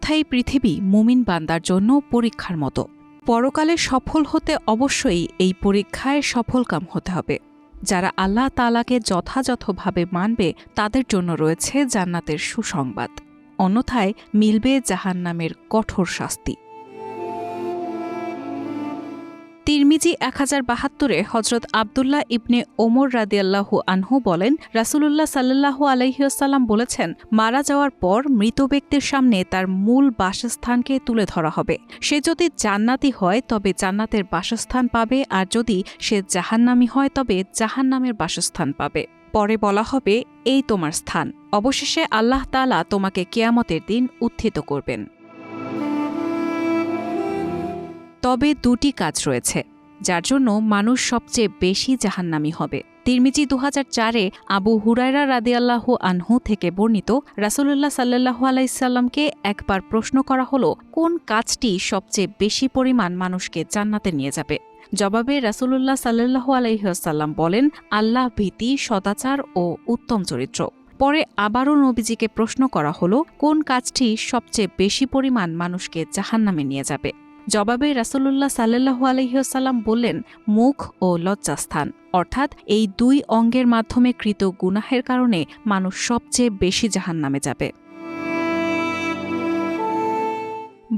ক্ষণস্থায়ী পৃথিবী মুমিন বান্দার জন্য পরীক্ষার মতো। পরকালে সফল হতে অবশ্যই এই পরীক্ষায় সফলকাম হতে হবে। যারা আল্লাহ তাআলাকে যথাযথভাবে মানবে তাদের জন্য রয়েছে জান্নাতের সুসংবাদ, অন্যথায় মিলবে জাহান্নামের কঠোর শাস্তি। তিরমিজি 1072-এ হজরত আবদুল্লাহ ইবনে ওমর রাদিয়াল্লাহু আনহু বলেন, রাসূলুল্লাহ সাল্লাল্লাহু আলাইহি ওয়াসাল্লাম বলেছেন, মারা যাওয়ার পর মৃত ব্যক্তির সামনে তার মূল বাসস্থানকে তুলে ধরা হবে। সে যদি জান্নাতি হয় তবে জান্নাতের বাসস্থান পাবে, আর যদি সে জাহান্নামী হয় তবে জাহান্নামের বাসস্থান পাবে। পরে বলা হবে, এই তোমার স্থান। অবশেষে আল্লাহ তাআলা তোমাকে কিয়ামতের দিন উত্থিত করবেন। তবে দুটি কাজ রয়েছে যার জন্য মানুষ সবচেয়ে বেশি জাহান্নামী হবে। তিরমিজি 2004-এ আবু হুরায়রা রাদিয়াল্লাহু আনহু থেকে বর্ণিত, রাসূলুল্লাহ সাল্লাল্লাহু আলাইহি সাল্লামকে একবার প্রশ্ন করা হলো, কোন কাজটি সবচেয়ে বেশি পরিমাণ মানুষকে জান্নাতে নিয়ে যাবে? জবাবে রাসূলুল্লাহ সাল্লাল্লাহু আলাইহি ওয়াসাল্লাম বলেন, আল্লাহ ভীতি, সদাচার ও উত্তম চরিত্র। পরে আবারও নবীজিকে প্রশ্ন করা হলো, কোন কাজটি সবচেয়ে বেশি পরিমাণ মানুষকে জাহান্নামে নিয়ে যাবে? জবাবে রাসূলুল্লাহ সাল্লাল্লাহু আলাইহি ওয়াসাল্লাম বললেন, মুখ ও লজ্জাস্থান, অর্থাৎ এই দুই অঙ্গের মাধ্যমে কৃত গুনাহের কারণে মানুষ সবচেয়ে বেশি জাহান্নামে যাবে।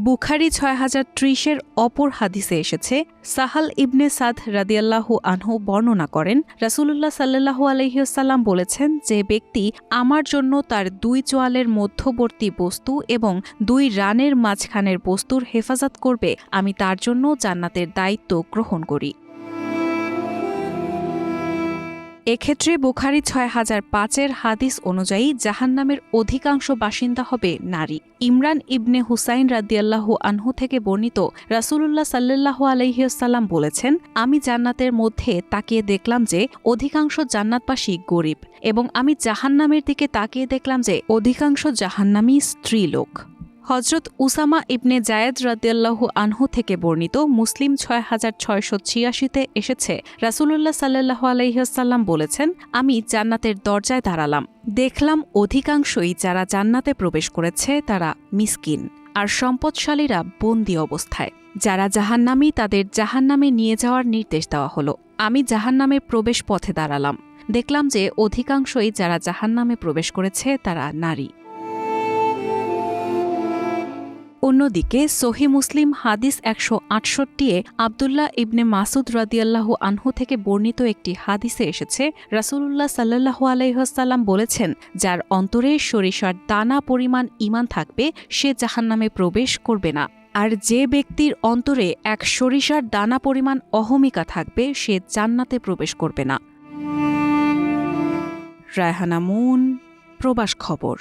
বুখারী 6030-এর অপর হাদিসে এসেছে, সাহাল ইবনে সাদ রাদিয়াল্লাহু আনহু বর্ণনা করেন, রাসূলুল্লাহ সাল্লাল্লাহু আলাইহি ওয়াসাল্লাম বলেছেন, যে ব্যক্তি আমার জন্য তার দুই চোয়ালের মধ্যবর্তী বস্তু এবং দুই রানের মাঝখানের বস্তুর হেফাজত করবে, আমি তার জন্য জান্নাতের দায়িত্ব গ্রহণ করি। এক্ষেত্রে বুখারী 6005-এর হাদিস অনুযায়ী জাহান্নামের অধিকাংশ বাসিন্দা হবে নারী। ইমরান ইবনে হুসাইন রাদিয়াল্লাহু আনহু থেকে বর্ণিত, রাসূলুল্লাহ সাল্লাল্লাহু আলাইহি ওয়াসাল্লাম বলেছেন, আমি জান্নাতের মধ্যে তাকিয়ে দেখলাম যে অধিকাংশ জান্নাতবাসী গরিব, এবং আমি জাহান্নামের দিকে তাকিয়ে দেখলাম যে অধিকাংশ জাহান্নামী স্ত্রীলোক। হজরত উসামা ইবনে জায়েদ রাদিয়াল্লাহু আনহু থেকে বর্ণিত, মুসলিম 6686-তে এসেছে, রাসূলুল্লাহ সাল্লাল্লাহু আলাইহি ওয়াসাল্লাম বলেছেন, আমি জান্নাতের দরজায় দাঁড়ালাম, দেখলাম অধিকাংশই যারা জান্নাতে প্রবেশ করেছে তারা মিসকিন, আর সম্পদশালীরা বন্দী অবস্থায়। যারা জাহান্নামী তাদের জাহান্নামে নিয়ে যাওয়ার নির্দেশ দেওয়া হলো। আমি জাহান্নামে প্রবেশ পথে দাঁড়ালাম, দেখলাম যে অধিকাংশই যারা জাহান্নামে প্রবেশ করেছে তারা নারী। অন্যদিকে সহিহ মুসলিম হাদিস 168-এ আবদুল্লাহ ইবনে মাসুদ রাদিয়াল্লাহু আনহু থেকে বর্ণিত একটি হাদিসে এসেছে, রাসূলুল্লাহ সাল্লাল্লাহু আলাইহি ওয়াসাল্লাম বলেছেন, যার অন্তরে সরিষার দানা পরিমাণ ঈমান থাকবে সে জাহান্নামে প্রবেশ করবে না, আর যে ব্যক্তির অন্তরে এক সরিষার দানা পরিমাণ অহমিকা থাকবে সে জান্নাতে প্রবেশ করবে না। রায়হানা মুন, প্রবাস খবর।